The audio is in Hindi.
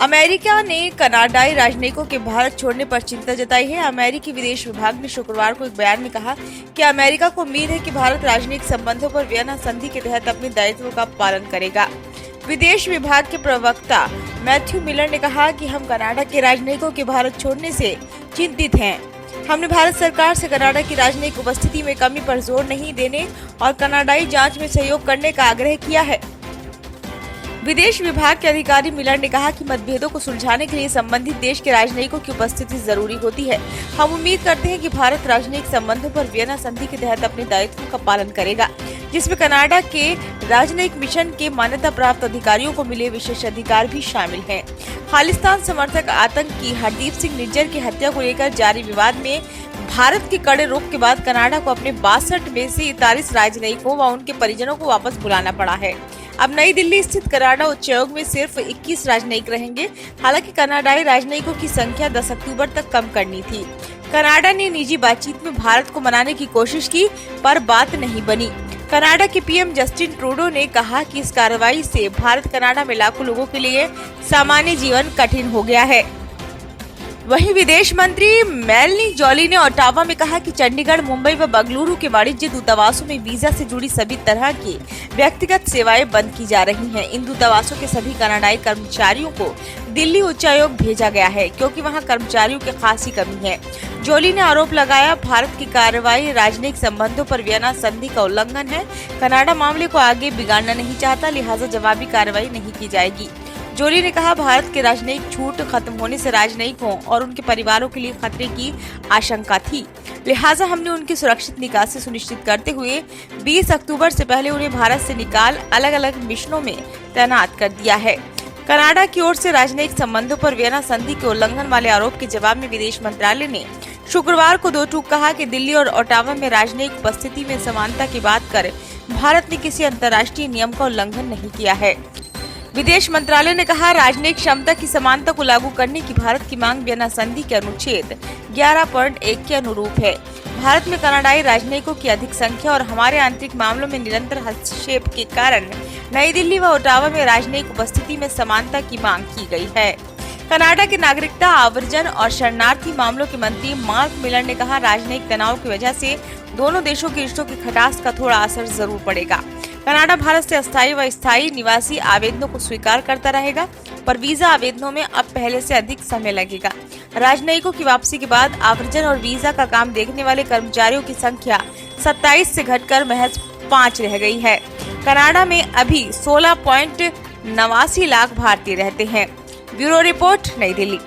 अमेरिका ने कनाडाई राजनयिकों के भारत छोड़ने पर चिंता जताई है। अमेरिकी विदेश विभाग ने शुक्रवार को एक बयान में कहा कि अमेरिका को उम्मीद है कि भारत राजनयिक संबंधों पर वियना संधि के तहत अपने दायित्वों का पालन करेगा। विदेश विभाग के प्रवक्ता मैथ्यू मिलर ने कहा कि हम कनाडा के राजनयिकों के भारत छोड़ने से चिंतित हैं। हमने भारत सरकार से कनाडा की राजनयिक उपस्थिति में कमी पर जोर नहीं देने और कनाडाई जांच में सहयोग करने का आग्रह किया है। विदेश विभाग के अधिकारी मिलर ने कहा कि मतभेदों को सुलझाने के लिए संबंधित देश के राजनयिकों की उपस्थिति जरूरी होती है। हम उम्मीद करते हैं कि भारत राजनयिक संबंधों पर वियना संधि के तहत अपने दायित्वों का पालन करेगा, जिसमें कनाडा के राजनयिक मिशन के मान्यता प्राप्त अधिकारियों को मिले विशेष अधिकार भी शामिल हैं। खालिस्तान समर्थक आतंकी हरदीप सिंह निज्जर की हत्या को लेकर जारी विवाद में भारत के कड़े रुख के बाद कनाडा को अपने 62 में से 43 राजनयिकों व उनके परिजनों को वापस बुलाना पड़ा है। अब नई दिल्ली स्थित कनाडा उच्चायोग में सिर्फ 21 राजनयिक रहेंगे। हालांकि कनाडाई राजनयिकों की संख्या 10 अक्टूबर तक कम करनी थी। कनाडा ने निजी बातचीत में भारत को मनाने की कोशिश की, पर बात नहीं बनी। कनाडा के पीएम जस्टिन ट्रूडो ने कहा कि इस कार्रवाई से भारत कनाडा में लाखों लोगों के लिए सामान्य जीवन कठिन हो गया है। वहीं विदेश मंत्री मेलनी जॉली ने ओटावा में कहा कि चंडीगढ़, मुंबई व बेंगलुरु के वाणिज्य दूतावासों में वीजा से जुड़ी सभी तरह की व्यक्तिगत सेवाएं बंद की जा रही हैं। इन दूतावासों के सभी कनाडाई कर्मचारियों को दिल्ली उच्चायोग भेजा गया है, क्योंकि वहां कर्मचारियों की खासी कमी है। जॉली ने आरोप लगाया, भारत की कार्रवाई राजनयिक संबंधों पर वियना संधि का उल्लंघन है। कनाडा मामले को आगे बिगाड़ना नहीं चाहता, लिहाजा जवाबी कार्रवाई नहीं की जाएगी। जोली ने कहा, भारत के राजनयिक छूट खत्म होने से राजनयिकों और उनके परिवारों के लिए खतरे की आशंका थी, लिहाजा हमने उनकी सुरक्षित निकासी सुनिश्चित करते हुए 20 अक्टूबर से पहले उन्हें भारत से निकाल अलग अलग मिशनों में तैनात कर दिया है। कनाडा की ओर से राजनयिक संबंधों पर वियना संधि के उल्लंघन वाले आरोप के जवाब में विदेश मंत्रालय ने शुक्रवार को दो टूक कहा कि दिल्ली और ओटावा में राजनयिक उपस्थिति में समानता की बात कर भारत ने किसी अंतर्राष्ट्रीय नियम का उल्लंघन नहीं किया है। विदेश मंत्रालय ने कहा, राजनयिक क्षमता की समानता को लागू करने की भारत की मांग वियना संधि के अनुच्छेद 11.1 के अनुरूप है। भारत में कनाडाई राजनयिकों की अधिक संख्या और हमारे आंतरिक मामलों में निरंतर हस्तक्षेप के कारण नई दिल्ली व ओटावा में राजनयिक उपस्थिति में समानता की मांग की गई है। कनाडा के नागरिकता, आव्रजन और शरणार्थी मामलों के मंत्री मार्क मिलर ने कहा, राजनयिक तनाव की वजह से दोनों देशों के रिश्तों की खटास का थोड़ा असर जरूर पड़ेगा। कनाडा भारत से अस्थायी व स्थायी निवासी आवेदनों को स्वीकार करता रहेगा, पर वीजा आवेदनों में अब पहले से अधिक समय लगेगा। राजनयिकों की वापसी के बाद आव्रजन और वीजा का काम देखने वाले कर्मचारियों की संख्या 27 से घटकर महज 5 रह गई है। कनाडा में अभी 16.89 लाख भारतीय रहते हैं। ब्यूरो रिपोर्ट, नई दिल्ली।